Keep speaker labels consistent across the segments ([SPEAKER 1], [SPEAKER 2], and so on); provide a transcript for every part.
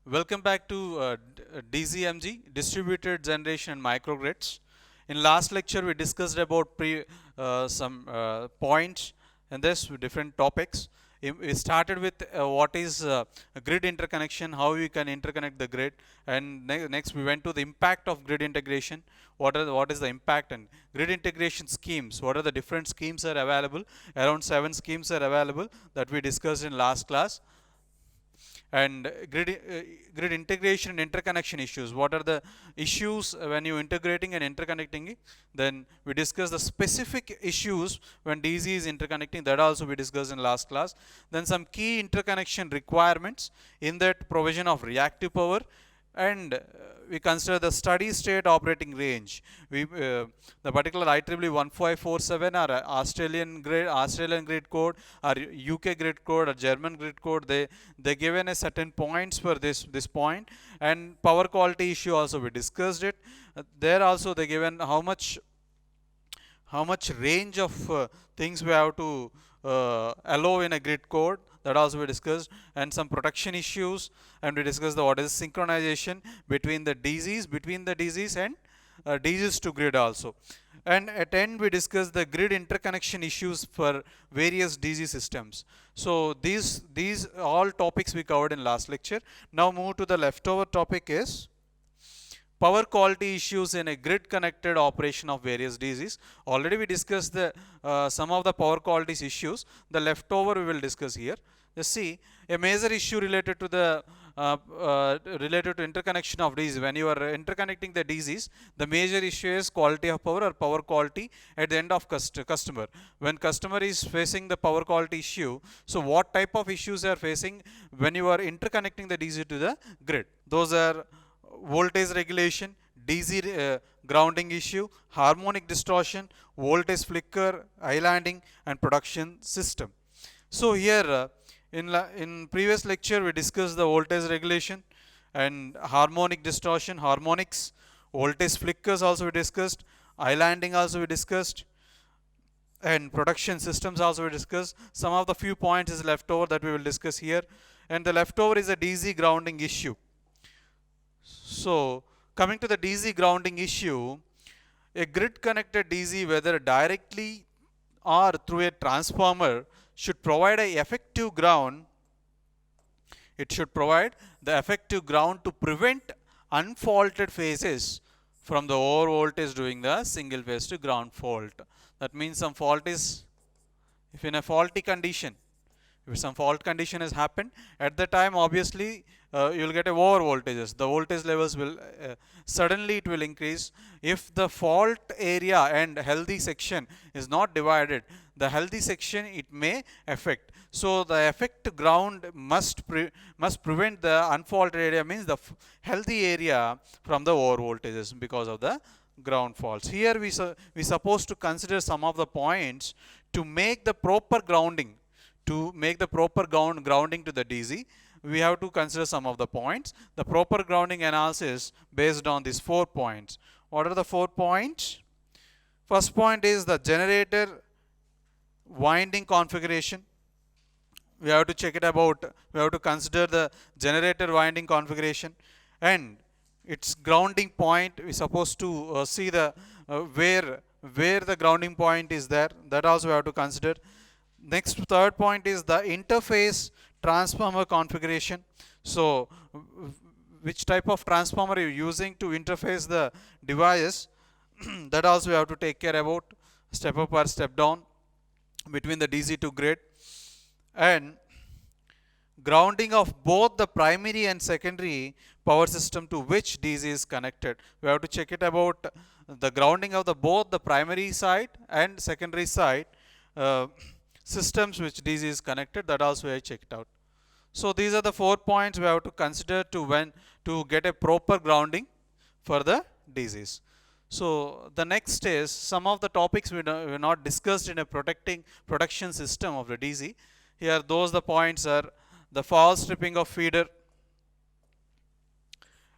[SPEAKER 1] Welcome back to DZMG, Distributed Generation and Microgrids. In last lecture, we discussed about some points and this with different topics. We started with what is grid interconnection, how we can interconnect the grid, and next we went to the impact of grid integration. What is the impact and grid integration schemes? What are the different schemes are available? Around 7 schemes are available that we discussed in last class. And grid integration and interconnection issues. What are the issues when you integrating and interconnecting it? Then we discuss the specific issues when DC is interconnecting. That also we discussed in last class. Then some key interconnection requirements, in that provision of reactive power, and we consider the steady state operating range. The particular IEEE 1547 or Australian grid code or UK grid code or German grid code, they given a certain points for this point. And power quality issue also we discussed it. There also they given how much range of things we have to allow in a grid code. That also we discussed. And some protection issues, and we discussed what is synchronization between the DCs and DCs to grid also. And at end we discussed the grid interconnection issues for various DC systems. So these all topics we covered in last lecture. Now move to the leftover topic is power quality issues in a grid connected operation of various DCs. Already we discussed the some of the power quality issues. The leftover we will discuss here. Let's see a major issue related to the related to interconnection of DCs. When you are interconnecting the DCs, the major issue is quality of power or power quality at the end of customer. When customer is facing the power quality issue, so what type of issues are facing when you are interconnecting the DC to the grid? Those are voltage regulation, DC grounding issue, harmonic distortion, voltage flicker, islanding, and production system. So here in previous lecture we discussed the voltage regulation and harmonic distortion, harmonics, voltage flickers also we discussed, islanding also we discussed, and production systems also we discussed. Some of the few points is left over that we will discuss here, and the leftover is a DC grounding issue. So coming to the DC grounding issue, a grid connected DC, whether directly or through a transformer, should provide a effective ground. It should provide the effective ground to prevent unfaulted phases from the over voltage during the single phase to ground fault. That means some fault is, if in a faulty condition, if some fault condition has happened, at the time obviously you will get a over voltages. The voltage levels will suddenly it will increase. If the fault area and healthy section is not divided, the healthy section it may affect. So the effect ground must prevent the unfaulted area, means the healthy area, from the over voltages because of the ground faults. Here we supposed to consider some of the points to make the proper grounding. To make the proper grounding to the DC, we have to consider some of the points. The proper grounding analysis based on these 4 points. What are the 4 points? First point is the generator winding configuration. We have to check it about, we have to consider the generator winding configuration and its grounding point. We supposed to see the where the grounding point is there. That also we have to consider. Next, third point is the interface transformer configuration. So which type of transformer you are using to interface the device, that also we have to take care about, step up or step down between the DC to grid. And grounding of both the primary and secondary power system to which DC is connected. We have to check it about the grounding of the both the primary side and secondary side systems which DC is connected. That also I checked out. So these are the 4 points we have to consider to get a proper grounding for the DCs. So the next is some of the topics we not discussed in a protection system of the DC. Here those the points are the false stripping of feeder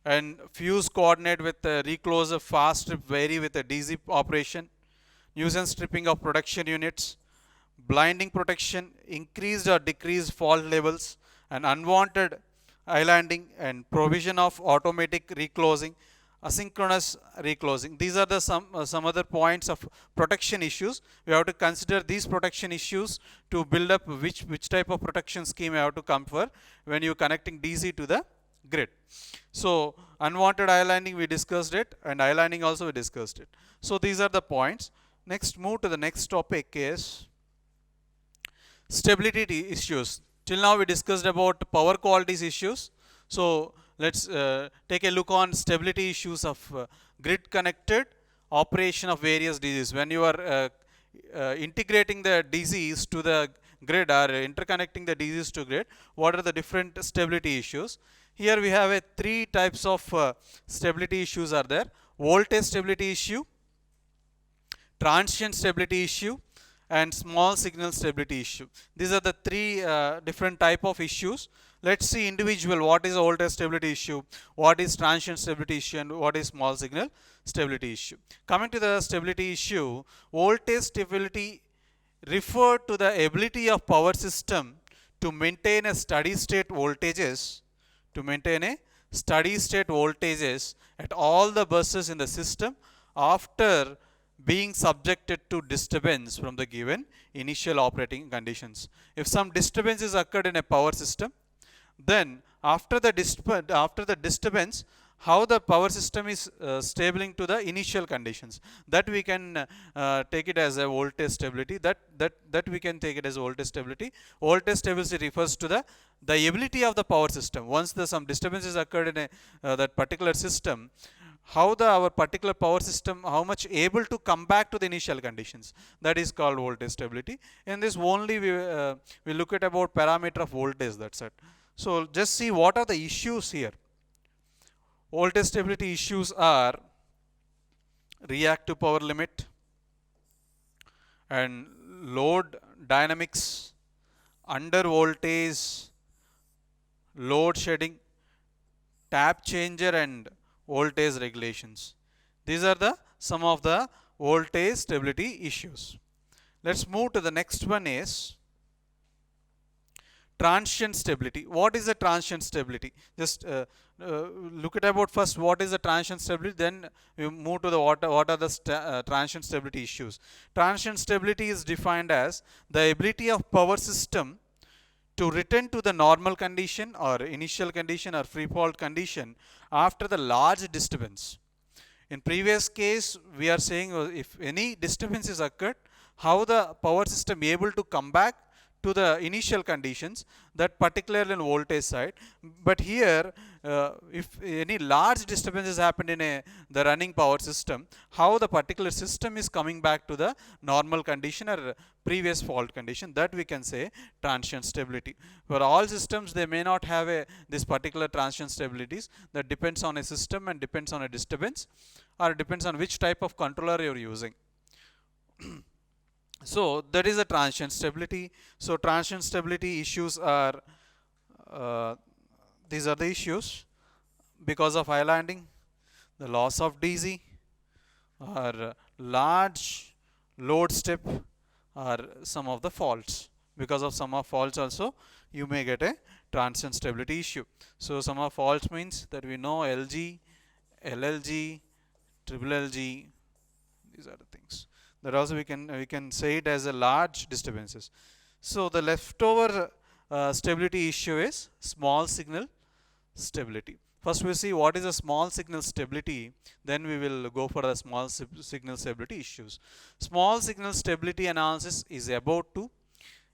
[SPEAKER 1] and fuse coordinate with the recloser fast strip vary with a DC operation, nuisance stripping of production units, blinding protection, increased or decreased fault levels, and unwanted islanding and provision of automatic reclosing, asynchronous reclosing. These are the some other points of protection issues. We have to consider these protection issues to build up which type of protection scheme you have to come for when you connecting DC to the grid. So unwanted islanding we discussed it, and islanding also we discussed it. So these are the points. Next, move to the next topic is stability issues. Till now we discussed about power qualities issues. So let's take a look on stability issues of grid connected operation of various DCs. When you are integrating the DCs to the grid or interconnecting the DCs to grid, what are the different stability issues? Here we have three types of stability issues are there. Voltage stability issue, transient stability issue, and small signal stability issue. These are the three different type of issues. Let's see individual, what is voltage stability issue, what is transient stability issue, and what is small signal stability issue. Coming to the stability issue, voltage stability refer to the ability of power system to maintain a steady state voltages, at all the buses in the system after being subjected to disturbance from the given initial operating conditions. If some disturbances occurred in a power system, then after the disturbance, how the power system is stabilizing to the initial conditions, that we can take it as a voltage stability. That we can take it as voltage stability. Voltage stability refers to the ability of the power system. Once some disturbances occurred in that particular system, how our particular power system, how much able to come back to the initial conditions, that is called voltage stability. In this only we look at about parameter of voltage, that's it. So just see what are the issues here. Voltage stability issues are reactive power limit and load dynamics, under voltage, load shedding, tap changer, and voltage regulations. These are some of the voltage stability issues. Let's move to the next one is transient stability. What is the transient stability? Just look at about first what is the transient stability, then we move to the what are the transient stability issues. Transient stability is defined as the ability of power system to return to the normal condition or initial condition or free fall condition after the large disturbance. In previous case, we are saying if any disturbance is occurred, how the power system able to come back to the initial conditions, that particularly in voltage side. But here, if any large disturbances happened in the running power system, how the particular system is coming back to the normal condition or previous fault condition, that we can say transient stability. For all systems, they may not have this particular transient stabilities. That depends on a system and depends on a disturbance, or depends on which type of controller you are using. So that is a transient stability. So transient stability issues are these are the issues because of islanding, the loss of DC, or large load step, or some of the faults. Because of some of faults also, you may get a transient stability issue. So some of faults means that we know LG, LLG, triple LG. These are the things. That also we can say it as a large disturbances. So the leftover stability issue is small signal stability. First we see what is a small signal stability, then we will go for the small signal stability issues. Small signal stability analysis is about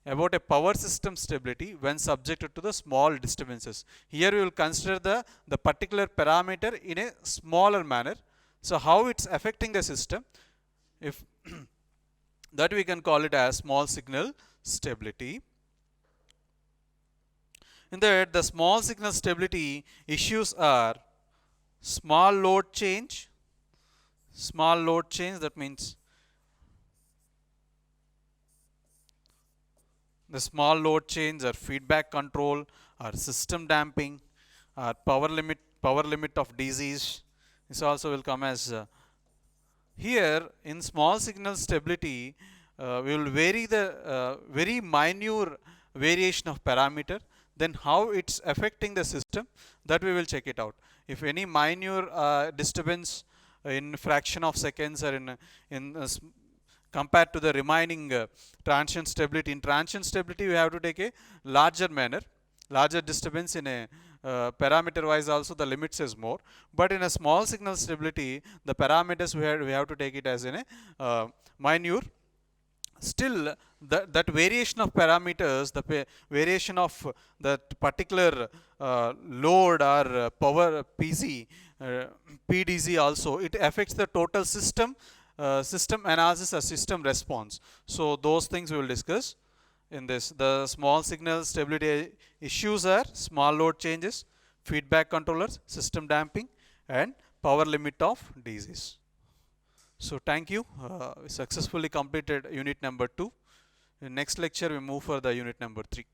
[SPEAKER 1] a power system stability when subjected to the small disturbances. Here we will consider the particular parameter in a smaller manner. So how it's affecting the system, if that we can call it as small signal stability. In that, the small signal stability issues are small load change. Small load change, that means the small load change or feedback control or system damping or power limit of DCs. This also will come as here in small signal stability, we will vary the very minute variation of parameter. then how it's affecting the system, that we will check it out. If any minor disturbance in fraction of seconds or in compared to the remaining transient stability, in transient stability we have to take a larger manner, larger disturbance in a parameter wise also the limits is more, but in a small signal stability the parameters we have to take it as in a minor. Still that variation of parameters, the variation of that particular load or power PZ, PDZ also, it affects the total system analysis or system response. So those things we will discuss in this. The small signal stability issues are small load changes, feedback controllers, system damping, and power limit of DCs. So thank you. We successfully completed unit number 2. In next lecture we move for the unit number 3.